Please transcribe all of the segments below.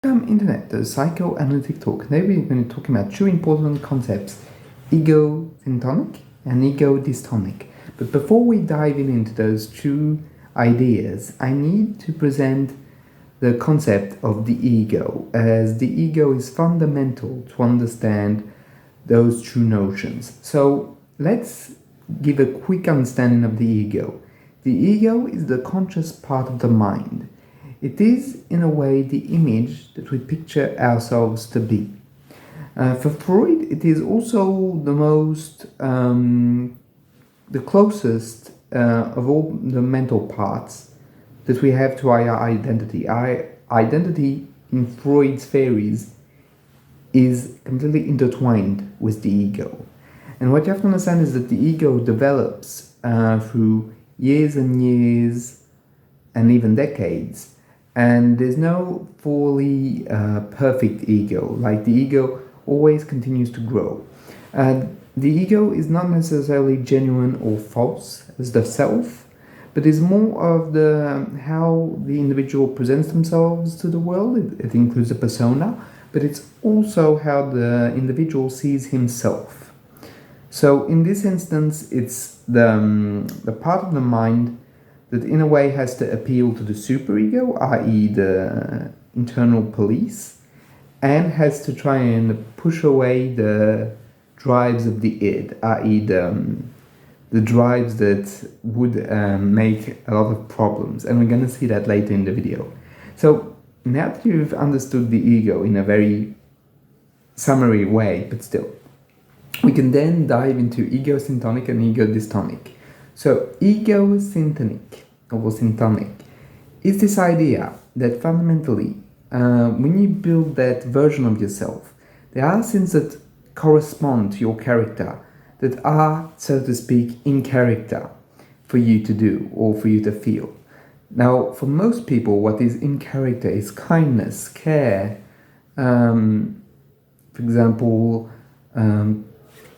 Internet, the psychoanalytic talk. Today we're going to talk about two important concepts, egosyntonic and egodystonic. But before we dive into those two ideas, I need to present the concept of the ego, as the ego is fundamental to understand those two notions. So let's give a quick understanding of the ego. The ego is the conscious part of the mind. It is, in a way, the image that we picture ourselves to be. For Freud, it is also the most, the closest of all the mental parts that we have to our identity. Our identity, in Freud's theories, is completely intertwined with the ego. And what you have to understand is that the ego develops through years and years and even decades. And there's no fully perfect ego. Like, the ego always continues to grow. The ego is not necessarily genuine or false as the self, but is more of how the individual presents themselves to the world. It includes a persona, but it's also how the individual sees himself. So in this instance, it's the part of the mind that in a way has to appeal to the superego, i.e. the internal police, and has to try and push away the drives of the id, i.e. the drives that would make a lot of problems. And we're going to see that later in the video. So now that you've understood the ego in a very summary way, but still, we can then dive into egosyntonic and egodystonic. So, egosyntonic or syntonic is this idea that fundamentally, when you build that version of yourself, there are things that correspond to your character, that are, so to speak, in character for you to do or for you to feel. Now, for most people, what is in character is kindness, care, for example,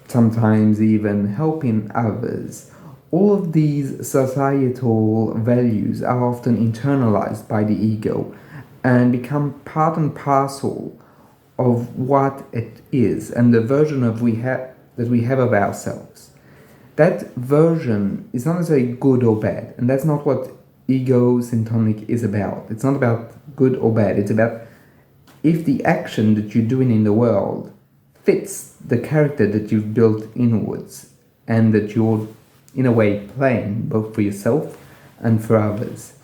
sometimes even helping others. All of these societal values are often internalized by the ego and become part and parcel of what it is and the version that we have of ourselves. That version is not necessarily good or bad, and that's not what egosyntonic is about. It's not about good or bad. It's about if the action that you're doing in the world fits the character that you've built inwards and that you're in a way playing both for yourself and for others.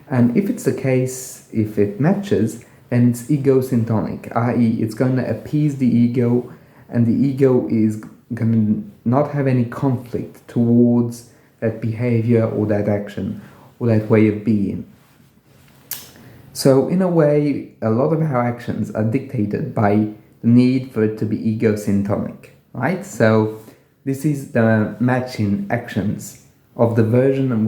And if it's the case, if it matches, then it's egosyntonic, i.e. it's going to appease the ego, and the ego is going to not have any conflict towards that behavior or that action or that way of being. So in a way, a lot of our actions are dictated by the need for it to be egosyntonic, right? So this is the matching actions of the version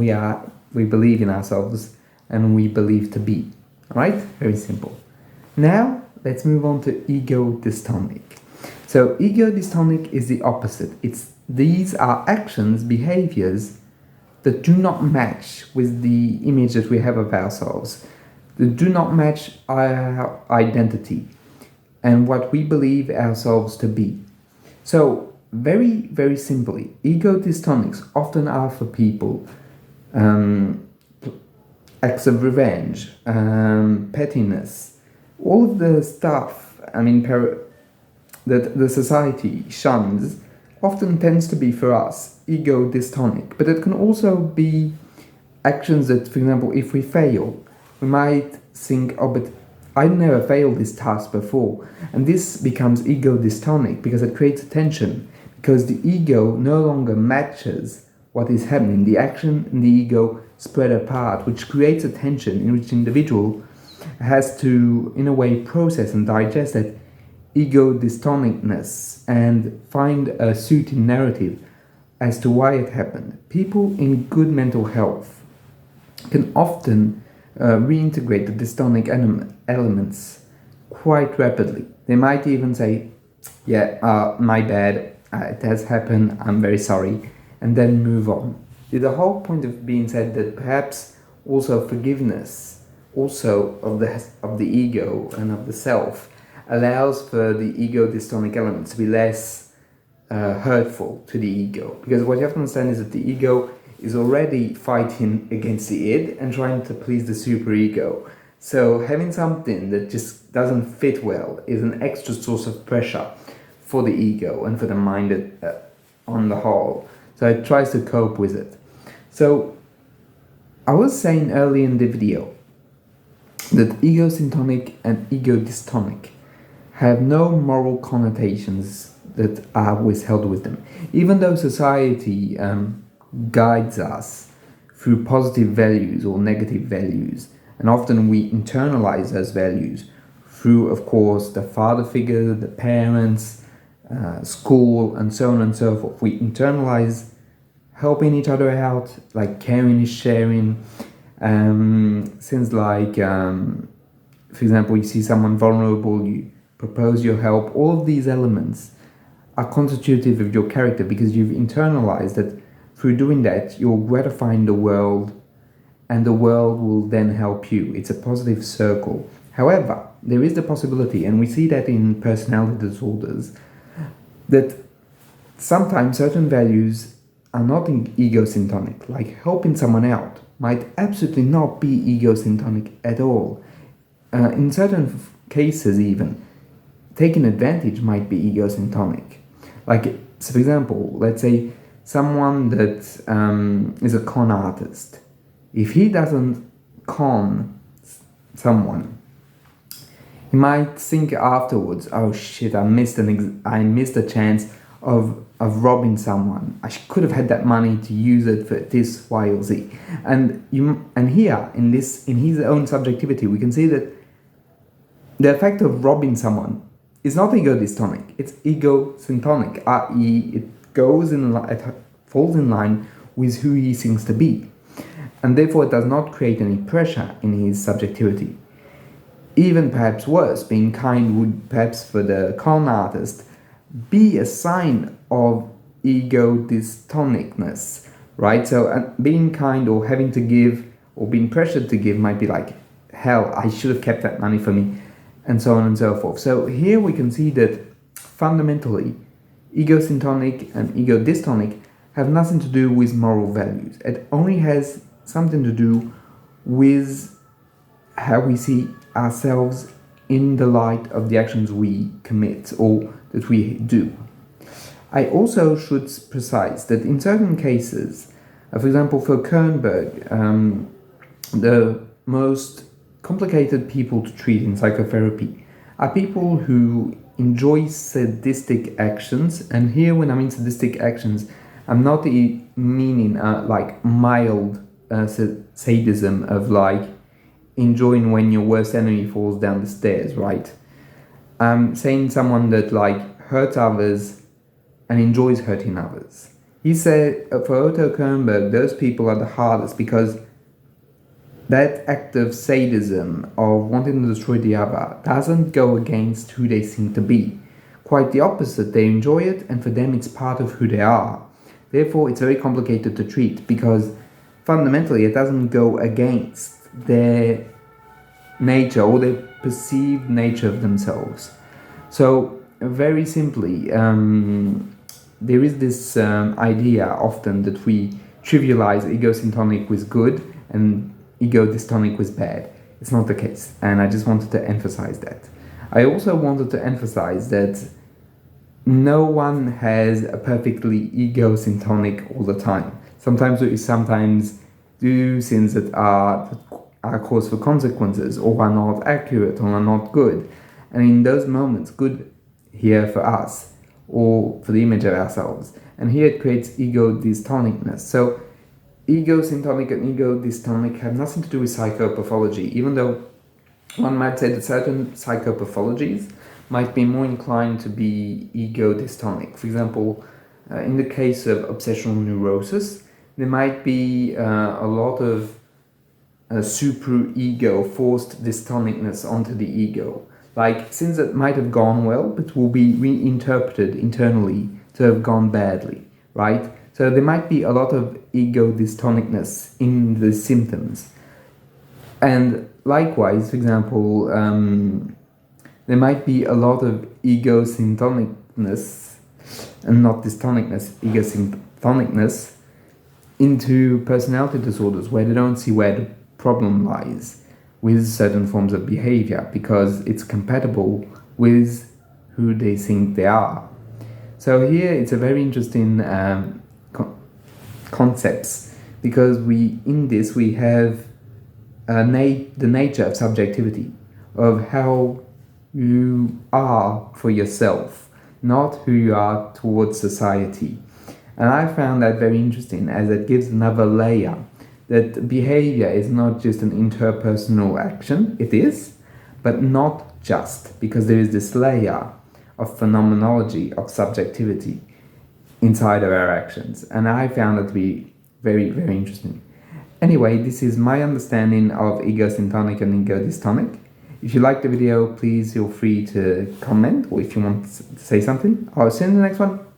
we believe in ourselves and we believe to be, right? Very simple. Now let's move on to egodystonic. So egodystonic is the opposite. These are actions, behaviors that do not match with the image that we have of ourselves, that do not match our identity and what we believe ourselves to be. So, very, very simply, egodystonics often are for people acts of revenge, pettiness, all of the stuff, that the society shuns, often tends to be for us egodystonic. But it can also be actions that, for example, if we fail, we might think, oh, but I never failed this task before, and this becomes egodystonic because it creates tension, because the ego no longer matches what is happening. The action and the ego spread apart, which creates a tension in which the individual has to, in a way, process and digest that egodystonicness and find a suiting narrative as to why it happened. People in good mental health can often reintegrate the distonic elements quite rapidly. They might even say, yeah, my bad, it has happened, I'm very sorry, and then move on. The whole point of being said that perhaps also forgiveness also of the ego and of the self allows for the ego-dystonic elements to be less hurtful to the ego. Because what you have to understand is that the ego is already fighting against the id and trying to please the superego. So having something that just doesn't fit well is an extra source of pressure for the ego and for the mind on the whole. So it tries to cope with it. So I was saying early in the video that egosyntonic and egodystonic have no moral connotations that are withheld with them. Even though society guides us through positive values or negative values, and often we internalize those values through, of course, the father figure, the parents, school, and so on and so forth. We internalize helping each other out, like caring is sharing. Since like, for example, you see someone vulnerable, you propose your help. All of these elements are constitutive of your character because you've internalized that through doing that, you're gratifying the world and the world will then help you. It's a positive circle. However, there is the possibility, and we see that in personality disorders, that sometimes certain values are not egosyntonic, like helping someone out might absolutely not be egosyntonic at all. In certain cases even, taking advantage might be egosyntonic. Like, so for example, let's say someone that is a con artist. If he doesn't con someone, he might think afterwards, oh shit, I missed a chance of robbing someone. I could have had that money to use it for this, Y, or Z. And here, in his own subjectivity, we can see that the effect of robbing someone is not egodystonic, it's egosyntonic, i.e. it falls in line with who he thinks to be. And therefore it does not create any pressure in his subjectivity. Even perhaps worse, being kind would perhaps for the con artist be a sign of egodystonicness, right? So being kind or having to give or being pressured to give might be like, hell, I should have kept that money for me, and so on and so forth. So here we can see that fundamentally egosyntonic and egodystonic have nothing to do with moral values. It only has something to do with how we see ourselves in the light of the actions we commit or that we do. I also should precise that in certain cases, for example, for Kernberg, the most complicated people to treat in psychotherapy are people who enjoy sadistic actions. And here, when I mean sadistic actions, I'm not meaning like mild sadism of like enjoying when your worst enemy falls down the stairs, right? I'm saying someone that like hurts others and enjoys hurting others. He said for Otto Kernberg, those people are the hardest because that act of sadism of wanting to destroy the other doesn't go against who they seem to be. Quite the opposite, they enjoy it and for them it's part of who they are. Therefore, it's very complicated to treat because fundamentally it doesn't go against their nature or their perceived nature of themselves. So very simply, there is this idea often that we trivialize egosyntonic with good and egodystonic with bad. It's not the case, and I just wanted to emphasize that. I also wanted to emphasize that no one has a perfectly egosyntonic all the time. Sometimes we do things that are cause for consequences or are not accurate or are not good. And in those moments, good here for us or for the image of ourselves. And here it creates egodystonicness. So egosyntonic and egodystonic have nothing to do with psychopathology, even though one might say that certain psychopathologies might be more inclined to be egodystonic. For example, in the case of obsessional neurosis, there might be a lot of super-ego, forced dystonicness onto the ego. Like things that might have gone well, but will be reinterpreted internally to have gone badly, right? So there might be a lot of egodystonicness in the symptoms. And likewise, for example, there might be a lot of egosyntonicness and not dystonicness, egosyntonicness into personality disorders where they don't see where the problem lies with certain forms of behavior because it's compatible with who they think they are. So here it's a very interesting concepts because in this we have the nature of subjectivity, of how you are for yourself, not who you are towards society. And I found that very interesting as it gives another layer that behavior is not just an interpersonal action, it is, but not just, because there is this layer of phenomenology, of subjectivity inside of our actions. And I found it to be very, very interesting. Anyway, this is my understanding of egosyntonic and egodystonic. If you like the video, please feel free to comment, or if you want to say something. I'll see you in the next one.